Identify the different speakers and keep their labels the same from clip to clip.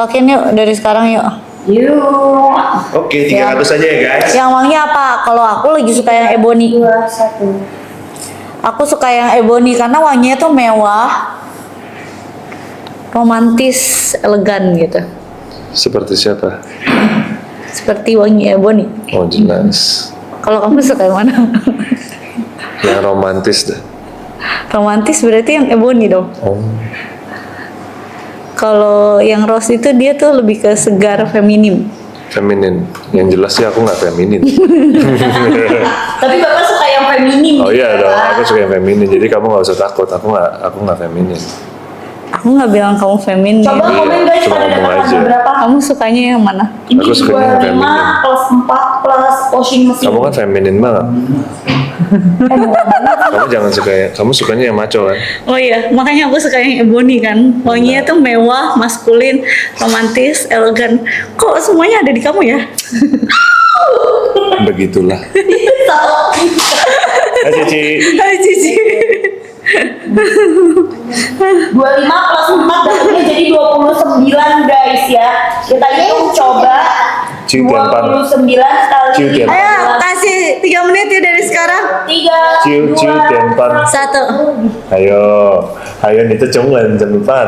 Speaker 1: stokin yuk dari sekarang yuk.
Speaker 2: Yuk.
Speaker 3: Oke, 300 aja ya guys.
Speaker 1: Yang wangi apa? Kalau aku lagi suka yang ebony.
Speaker 2: 2, 1.
Speaker 1: Aku suka yang ebony karena wanginya tuh mewah, romantis, elegan gitu.
Speaker 3: Seperti siapa?
Speaker 1: Seperti wangi ebony.
Speaker 3: Oh jelas.
Speaker 1: Kalau kamu suka yang mana?
Speaker 3: Yang romantis dah.
Speaker 1: Romantis berarti yang ebony dong.
Speaker 3: Oh.
Speaker 1: Kalau yang rose itu dia tuh lebih ke segar, feminim.
Speaker 3: Feminin. Yang jelas sih aku nggak feminin.
Speaker 2: Tapi Bapak suka yang feminim.
Speaker 3: Oh iya
Speaker 2: gitu,
Speaker 3: dong,
Speaker 2: Pak.
Speaker 3: aku suka yang feminin. Jadi kamu nggak usah takut. Aku nggak feminin.
Speaker 1: Aku nggak bilang kamu feminim.
Speaker 2: Coba
Speaker 3: Iya,
Speaker 2: komen guys
Speaker 3: cuma
Speaker 2: pada
Speaker 3: ngomong
Speaker 2: dapat
Speaker 3: aja.
Speaker 2: berapa.
Speaker 1: Kamu sukanya yang mana?
Speaker 2: Ini
Speaker 3: Aku sukanya yang
Speaker 2: 25
Speaker 3: feminin.
Speaker 2: plus 4 plus washing mesin.
Speaker 3: Kamu kan feminin banget. Kamu jangan suka ya. Kamu sukanya yang maco kan?
Speaker 1: Oh iya, makanya aku suka yang ebony kan. Wanginya tuh mewah, maskulin, romantis, elegan. Kok semuanya ada di kamu ya?
Speaker 3: Begitulah. Hai Cici.
Speaker 1: Hai Cici.
Speaker 2: 25 plus 4 dapatnya jadi 29 guys ya. Kita hitung coba.
Speaker 3: Ciu Tianpan.
Speaker 2: 29 kali
Speaker 3: Ciu Tianpan.
Speaker 1: Ayo, kasih 3 menit ya dari sekarang.
Speaker 2: 3,
Speaker 3: Ciu
Speaker 2: 2,
Speaker 3: Ciu Tianpan.
Speaker 1: 1.
Speaker 3: Ayo itu cungan jam depan.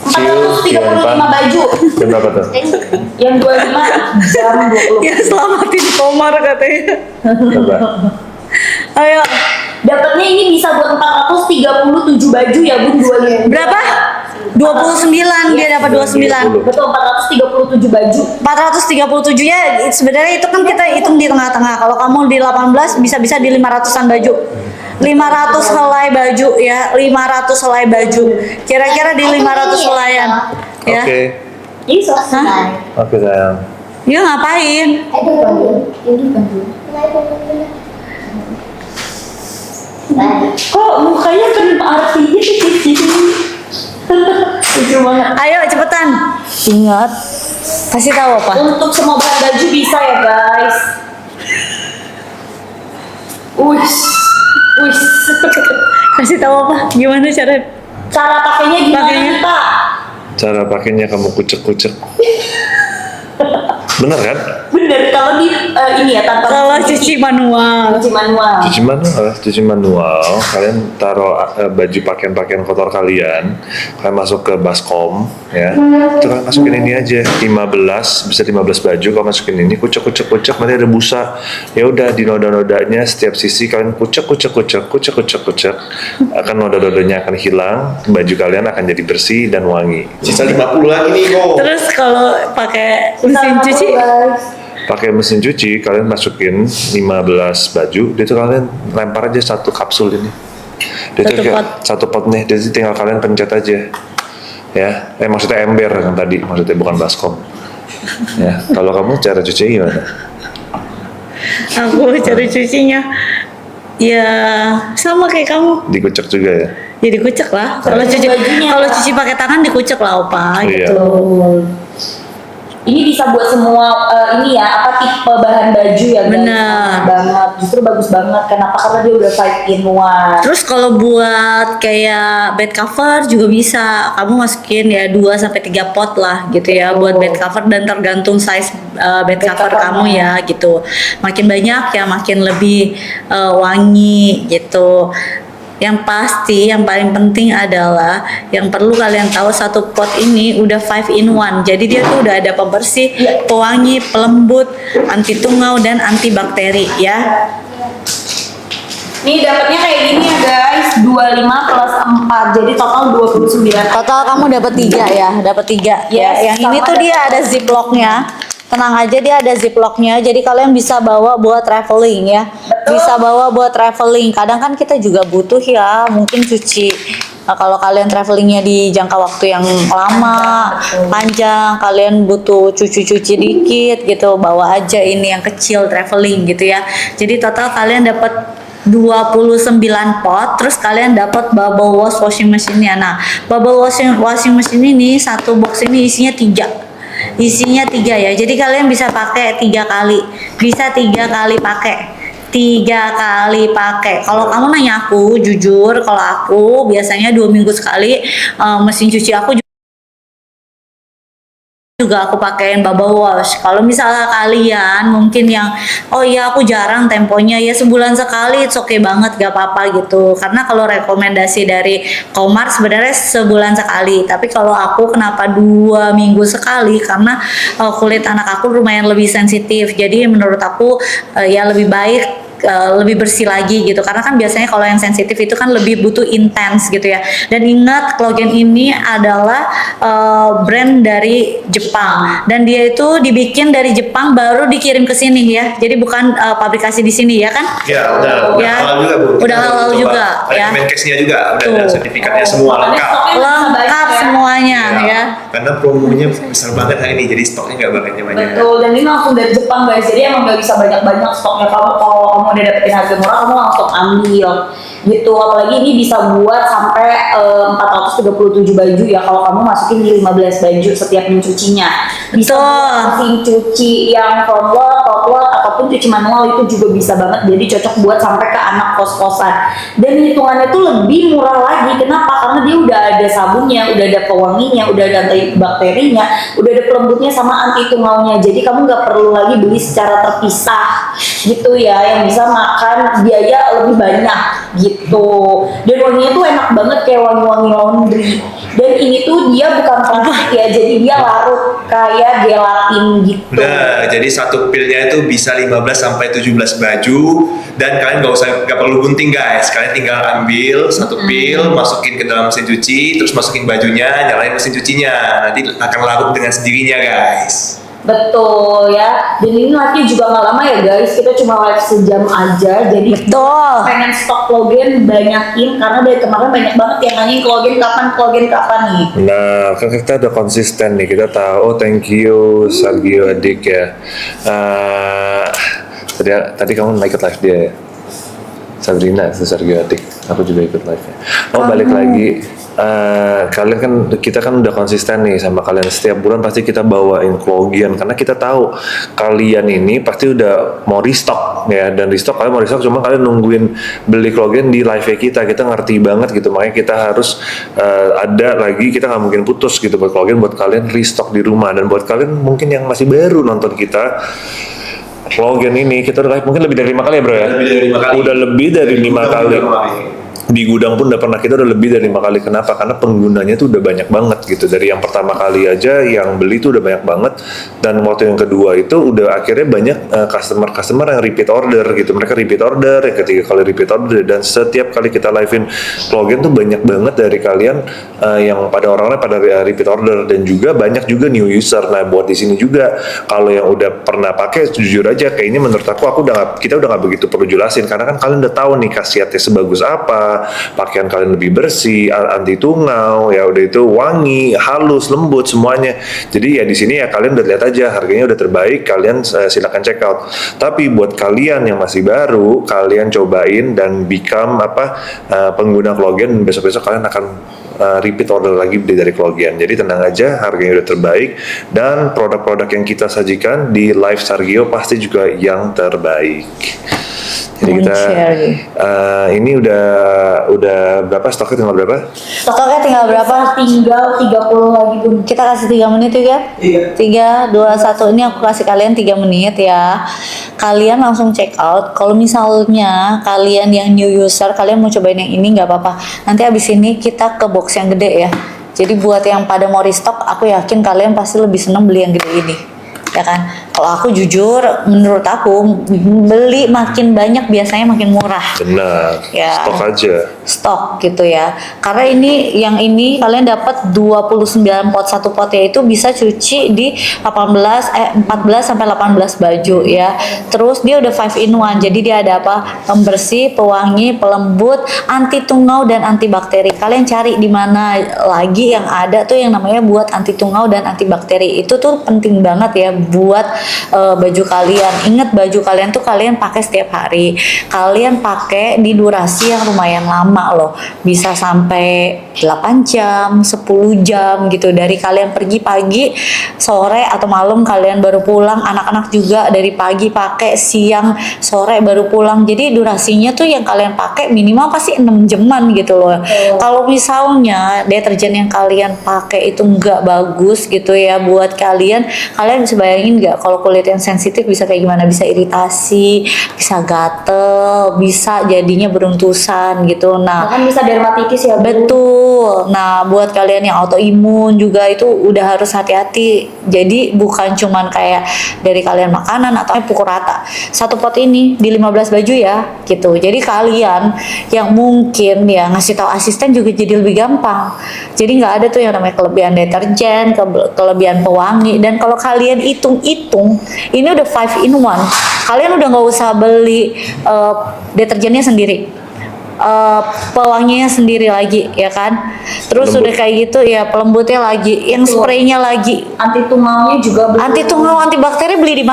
Speaker 3: Ciu
Speaker 2: 435
Speaker 3: Tianpan.
Speaker 2: baju.
Speaker 3: Jam berapa tuh?
Speaker 2: Yang 25 jam 20.
Speaker 1: Ya selamatin Komar katanya.
Speaker 3: Coba.
Speaker 1: Ayo,
Speaker 2: Dapatnya ini bisa buat 437 baju ya Bun, 25.
Speaker 1: berapa? 29, dia dapat 29.
Speaker 2: Betul, 437 baju.
Speaker 1: 437 ya sebenarnya itu kan kita hitung di tengah-tengah. Kalau kamu di 18 bisa-bisa di 500-an baju. 500 helai baju ya, 500 helai baju. Kira-kira di 500 helaian ya.
Speaker 3: Oke.
Speaker 2: Ini selesai.
Speaker 3: Oke sayang.
Speaker 1: Dia ngapain?
Speaker 2: Kok mukanya penuh artinya sih? Lucu banget.
Speaker 1: Ayo cepetan. Ingat. Kasih tahu apa?
Speaker 2: Untuk semua bahan baju bisa ya guys. Wis, wis.
Speaker 1: Kasih tahu apa? Gimana cara?
Speaker 2: Cara pakainya gimana
Speaker 1: Pakainya?
Speaker 2: nih Pak?
Speaker 3: Cara pakainya kamu kucek-kucek. Bener kan?
Speaker 2: Bener kalau di ini ya tanpa
Speaker 1: Kalau cuci manual.
Speaker 2: cuci manual.
Speaker 3: Cuci manual. Kalian taruh baju pakaian kotor kalian masuk ke baskom, ya. Itu kalian masukin ini aja, 15 bisa 15 baju. Kalau masukin ini, kucek, nanti ada busa. Ya udah di noda-nodanya setiap sisi kalian kucek. Akan noda-nodanya akan hilang, baju kalian akan jadi bersih dan wangi.
Speaker 4: Sisa 50 lagi nih kok.
Speaker 1: Terus kalau pakai mesin cuci,
Speaker 3: Pakai mesin cuci, kalian masukin 15 baju, dia tuh kalian lempar aja satu kapsul ini. Dia tuh
Speaker 1: Satu
Speaker 3: kayak
Speaker 1: pot.
Speaker 3: satu pot nih, jadi tinggal kalian pencet aja. Ya, maksudnya ember yang tadi, maksudnya bukan baskom. Ya, kalau kamu cara cuci gimana?
Speaker 1: aku cara cucinya ya sama kayak kamu.
Speaker 3: Dikucek juga ya?
Speaker 1: Jadi kucek lah. Kalau cuci
Speaker 2: Bajunya.
Speaker 1: kalau cuci pakai tangan dikucek lah opa
Speaker 3: Iya.
Speaker 1: gitu.
Speaker 2: Ini bisa buat semua ini ya apa tipe bahan baju ya guys.
Speaker 1: Benar.
Speaker 2: Banget. Justru bagus banget. Kenapa? Karena dia udah 5 in 1.
Speaker 1: Terus kalau buat kayak bed cover juga bisa. Kamu masukin ya 2 sampai 3 pot lah gitu ya buat bed cover dan tergantung size bed cover
Speaker 2: covernya.
Speaker 1: kamu ya gitu. Makin banyak ya makin lebih wangi gitu. Yang pasti yang paling penting adalah yang perlu kalian tahu satu pot ini udah 5 in 1. Jadi dia tuh udah ada pembersih, pewangi, pelembut, anti tungau dan anti bakteri ya.
Speaker 2: Nih dapatnya kayak gini ya guys, 25 plus 4, jadi total 29.
Speaker 1: Total kamu dapat 3 ya, dapat 3. Ya,
Speaker 2: Yes,
Speaker 1: yang ini
Speaker 2: sama
Speaker 1: tuh
Speaker 2: ada-
Speaker 1: dia ada ziplocknya. Tenang aja dia ada ziplocknya, jadi kalian bisa bawa buat traveling ya. Bisa bawa buat traveling. Kadang kan kita juga butuh ya, mungkin cuci. Nah, kalau kalian travelingnya di jangka waktu yang lama, panjang, kalian butuh cuci-cuci dikit gitu, bawa aja ini yang kecil traveling gitu ya. Jadi total kalian dapat 29 pot, terus kalian dapat bubble wash washing machine-nya. Nah, bubble washing machine ini satu box ini isinya 3 ya, jadi kalian bisa pakai 3 kali, bisa 3 kali pakai. 3 kali pakai. Kalau kamu nanya aku, jujur, kalau aku biasanya 2 minggu sekali mesin cuci aku juga aku pakein bubble wash. Kalau misalnya kalian mungkin yang oh iya aku jarang temponya ya sebulan sekali, it's okay banget, gak apa-apa gitu. Karena kalau rekomendasi dari Komar sebenarnya sebulan sekali, tapi kalau aku kenapa 2 minggu sekali, karena kulit anak aku lumayan lebih sensitif, jadi menurut aku ya lebih baik lebih bersih lagi gitu, karena kan biasanya kalau yang sensitif itu kan lebih butuh intens gitu ya. Dan ingat, Clogen ini adalah brand dari Jepang, dan dia itu dibikin dari Jepang baru dikirim ke sini ya, jadi bukan pabrikasi di sini ya kan.
Speaker 4: Ya, udah
Speaker 1: Ya,
Speaker 4: halal juga Bu.
Speaker 1: udah halal juga, ya.
Speaker 4: Menkesnya juga udah
Speaker 1: Tuh.
Speaker 4: ada sertifikatnya semua lengkap.
Speaker 1: Lengkap semuanya ya.
Speaker 4: Karena promonya besar banget hari ini, jadi stoknya nggak banyak.
Speaker 2: Betul, dan ini langsung dari Jepang guys, jadi emang gak bisa banyak-banyak stoknya. Kalau kamu udah dapetin harga murah, kamu langsung ambil gitu. Apalagi ini bisa buat sampai 437 baju ya, kalau kamu masukin di 15 baju setiap mencucinya. Bisa
Speaker 1: Betul.
Speaker 2: mesin cuci yang front load, top load, ataupun cuci manual, itu juga bisa banget. Jadi cocok buat sampai ke anak kos-kosan. Dan hitungannya tuh lebih murah lagi. Kenapa? Karena dia udah ada sabunnya, udah ada pewanginya, udah ada antibakterinya, udah ada pelembutnya sama anti tungaunya. Jadi kamu nggak perlu lagi beli secara terpisah gitu ya, yang bisa makan biaya lebih banyak gitu. Dan wanginya tuh enak banget kayak wangi-wangi laundry. Dan ini tuh dia bukan plastik ya, jadi dia larut kayak gelatin gitu.
Speaker 4: Udah, jadi satu pilnya itu bisa 15 sampai 17 baju, dan kalian nggak perlu gunting guys. Kalian tinggal ambil satu pil, masukin ke dalam mesin cuci, terus masukin bajunya, nyalain mesin cucinya. Nanti akan larut dengan sendirinya guys.
Speaker 2: Betul ya. Dan ini live-nya juga nggak lama ya guys. Kita cuma live sejam aja. Jadi
Speaker 1: Betul.
Speaker 2: pengen stok Clogen banyakin, karena dari kemarin banyak banget yang nanyain Clogen kapan nih.
Speaker 3: Nah, kan kita udah konsisten nih, kita tahu. Oh, thank you Sergio adik ya. Tadi kamu ikut live dia ya, Sabrina itu Sergio adik. Aku juga ikut live nya. Oh, balik lagi. Kalian kan, kita kan udah konsisten nih sama kalian, setiap bulan pasti kita bawain Clogen karena kita tahu kalian ini pasti udah mau restock ya, dan restock kalian mau restock, cuma kalian nungguin beli Clogen di live kita ngerti banget gitu, makanya kita harus ada lagi, kita nggak mungkin putus gitu buat Clogen, buat kalian restock di rumah. Dan buat kalian mungkin yang masih baru nonton kita, Clogen ini kita udah live mungkin lebih dari 5 kali ya bro ya.
Speaker 4: Lebih dari 5 kali.
Speaker 3: Udah lebih dari 5 kali. Di gudang pun udah pernah, kita udah lebih dari 5 kali. Kenapa? Karena penggunanya tuh udah banyak banget gitu. Dari yang pertama kali aja yang beli tuh udah banyak banget, dan waktu yang kedua itu udah akhirnya banyak customer yang repeat order gitu. Mereka repeat order, yang ketiga kali repeat order, dan setiap kali kita livein Clogen tuh banyak banget dari kalian yang pada orang-orang pada repeat order, dan juga banyak juga new user. Nah, buat di sini juga kalau yang udah pernah pakai, jujur aja kayaknya menurut aku kita udah nggak begitu perlu jelasin, karena kan kalian udah tahu nih khasiatnya sebagus apa, pakaian kalian lebih bersih, anti tungau, ya udah itu wangi, halus, lembut semuanya. Jadi ya di sini ya kalian udah lihat aja harganya udah terbaik, kalian silakan check out. Tapi buat kalian yang masih baru, kalian cobain dan become pengguna Clogen, besok-besok kalian akan repeat order lagi beli dari Clogen. Jadi tenang aja, harganya udah terbaik, dan produk-produk yang kita sajikan di live Sergio pasti juga yang terbaik. Jadi kita ini udah berapa stoknya, tinggal berapa?
Speaker 1: Stoknya tinggal berapa?
Speaker 2: Tinggal 30 lagi Bun.
Speaker 1: Kita kasih 3 menit ya.
Speaker 4: Iya.
Speaker 1: 3, 2, 1. Ini aku kasih kalian 3 menit ya. Kalian langsung check out. Kalau misalnya kalian yang new user, kalian mau cobain yang ini nggak apa-apa. Nanti abis ini kita ke box yang gede ya. Jadi buat yang pada mau restock, aku yakin kalian pasti lebih seneng beli yang gede ini. Ya kan? Kalau aku jujur, menurut aku beli makin banyak biasanya makin murah.
Speaker 3: Benar.
Speaker 1: Ya.
Speaker 3: Stok aja.
Speaker 1: Stok gitu ya. Karena yang ini kalian dapat 29 pot, satu potnya itu bisa cuci di 14 sampai 18 baju ya. Terus dia udah 5 in 1. Jadi dia ada apa? Pembersih, pewangi, pelembut, anti tungau dan antibakteri. Kalian cari di mana lagi yang ada tuh yang namanya buat anti tungau dan antibakteri. Itu tuh penting banget ya buat baju kalian. Ingat, baju kalian tuh kalian pakai setiap hari. Kalian pakai di durasi yang lumayan lama loh. Bisa sampai 8 jam, 10 jam gitu. Dari kalian pergi pagi, sore atau malam kalian baru pulang. Anak-anak juga dari pagi pakai, siang, sore baru pulang. Jadi durasinya tuh yang kalian pakai minimal pasti 6 jaman gitu loh. Kalau misalnya deterjen yang kalian pakai itu nggak bagus gitu ya buat kalian bisa bayangin nggak kalau kulit yang sensitif bisa kayak gimana? Bisa iritasi, bisa gatel, bisa jadinya beruntusan gitu. Nah,
Speaker 2: Bahkan bisa dermatitis ya, Bu.
Speaker 1: betul. Nah, buat kalian yang autoimun juga itu udah harus hati-hati. Jadi bukan cuman kayak dari kalian makanan atau pukul rata. Satu pot ini di 15 baju ya, gitu. Jadi kalian yang mungkin ya ngasih tahu asisten juga jadi lebih gampang. Jadi nggak ada tuh yang namanya kelebihan deterjen, kelebihan pewangi. Dan kalau kalian hitung-hitung, ini udah 5 in 1. Kalian udah nggak usah beli deterjennya sendiri, pewanginya sendiri lagi ya kan. Terus
Speaker 3: Pelembut.
Speaker 1: udah kayak gitu ya pelembutnya lagi, yang spraynya lagi,
Speaker 2: Anti tungaunya juga, Bu.
Speaker 1: anti tungau, anti bakteri beli di mana?